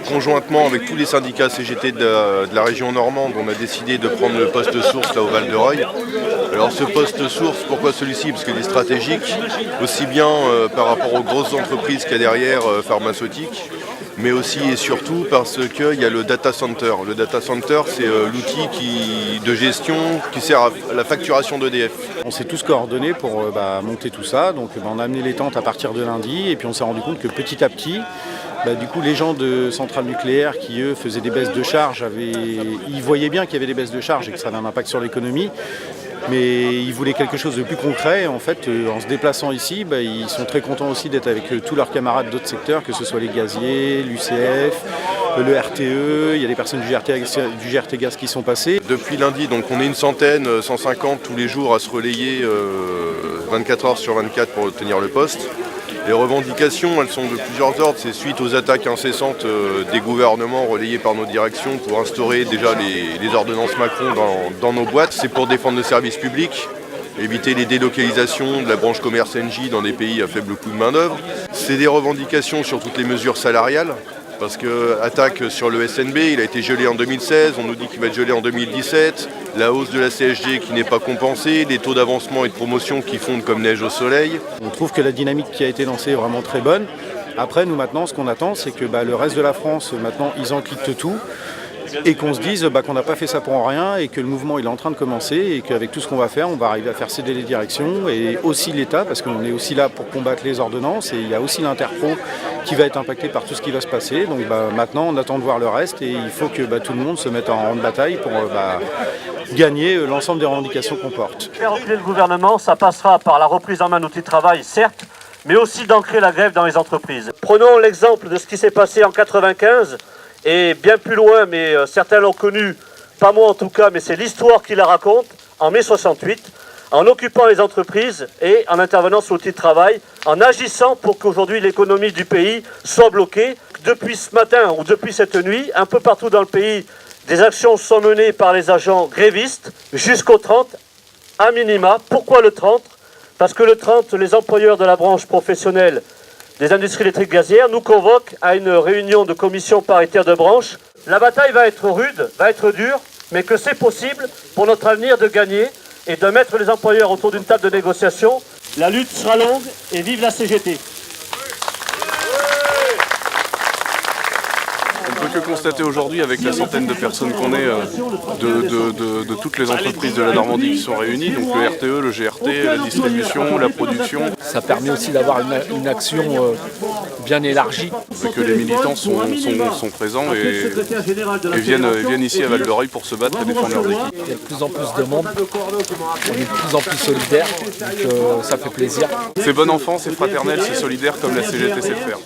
Conjointement avec tous les syndicats CGT de la région normande, on a décidé de prendre le poste source là au Val-de-Reuil. Alors ce poste source, pourquoi celui-ci? Parce qu'il est stratégique, aussi bien par rapport aux grosses entreprises qu'il y a derrière pharmaceutiques, mais aussi et surtout parce qu'il y a le data center. Le data center, c'est l'outil de gestion qui sert à la facturation d'EDF. On s'est tous coordonnés pour monter tout ça, donc on a amené les tentes à partir de lundi et puis on s'est rendu compte que petit à petit, du coup les gens de centrales nucléaires qui eux faisaient des baisses de charges, ils voyaient bien qu'il y avait des baisses de charges et que ça avait un impact sur l'économie. Mais ils voulaient quelque chose de plus concret. En fait, en se déplaçant ici, ils sont très contents aussi d'être avec tous leurs camarades d'autres secteurs, que ce soit les gaziers, l'UCF, le RTE. Il y a des personnes du GRT Gaz qui sont passées. Depuis lundi, donc on est une centaine, 150 tous les jours à se relayer 24 heures sur 24 pour obtenir le poste. Les revendications, elles sont de plusieurs ordres. C'est suite aux attaques incessantes des gouvernements relayés par nos directions pour instaurer déjà les ordonnances Macron dans nos boîtes. C'est pour défendre le service public, éviter les délocalisations de la branche commerce NJ dans des pays à faible coût de main-d'œuvre. C'est des revendications sur toutes les mesures salariales. Parce que attaque sur le SNB, il a été gelé en 2016, on nous dit qu'il va être gelé en 2017, la hausse de la CSG qui n'est pas compensée, les taux d'avancement et de promotion qui fondent comme neige au soleil. On trouve que la dynamique qui a été lancée est vraiment très bonne. Après, nous maintenant, ce qu'on attend, c'est que le reste de la France, maintenant, ils enquittent tout. Et qu'on se dise qu'on n'a pas fait ça pour rien et que le mouvement il est en train de commencer et qu'avec tout ce qu'on va faire, on va arriver à faire céder les directions et aussi l'État, parce qu'on est aussi là pour combattre les ordonnances et il y a aussi l'Interpro qui va être impacté par tout ce qui va se passer. Donc maintenant on attend de voir le reste et il faut que tout le monde se mette en rang de bataille pour gagner l'ensemble des revendications qu'on porte. Faire reculer le gouvernement, ça passera par la reprise en main d'outils de travail, certes, mais aussi d'ancrer la grève dans les entreprises. Prenons l'exemple de ce qui s'est passé en 1995. Et bien plus loin, mais certains l'ont connu, pas moi en tout cas, mais c'est l'histoire qui la raconte, en mai 68, en occupant les entreprises et en intervenant sur l'outil de travail, en agissant pour qu'aujourd'hui l'économie du pays soit bloquée. Depuis ce matin ou depuis cette nuit, un peu partout dans le pays, des actions sont menées par les agents grévistes jusqu'au 30, à minima. Pourquoi le 30 ? Parce que le 30, les employeurs de la branche professionnelle des industries électriques gazières nous convoquent à une réunion de commission paritaire de branche. La bataille va être rude, va être dure, mais que c'est possible pour notre avenir de gagner et de mettre les employeurs autour d'une table de négociation. La lutte sera longue et vive la CGT. On ne peut que constater aujourd'hui, avec la centaine de personnes qu'on est, de toutes les entreprises de la Normandie qui sont réunies, donc le RTE, le GRT, la distribution, la production. Ça permet aussi d'avoir une action bien élargie. Et que les militants sont présents et viennent ici à Val-de-Reuil pour se battre et défendre leurs équipes. Il y a de plus en plus de monde, on est de plus en plus solidaires, donc ça fait plaisir. C'est bon enfant, c'est fraternel, c'est solidaire comme la CGT sait le faire.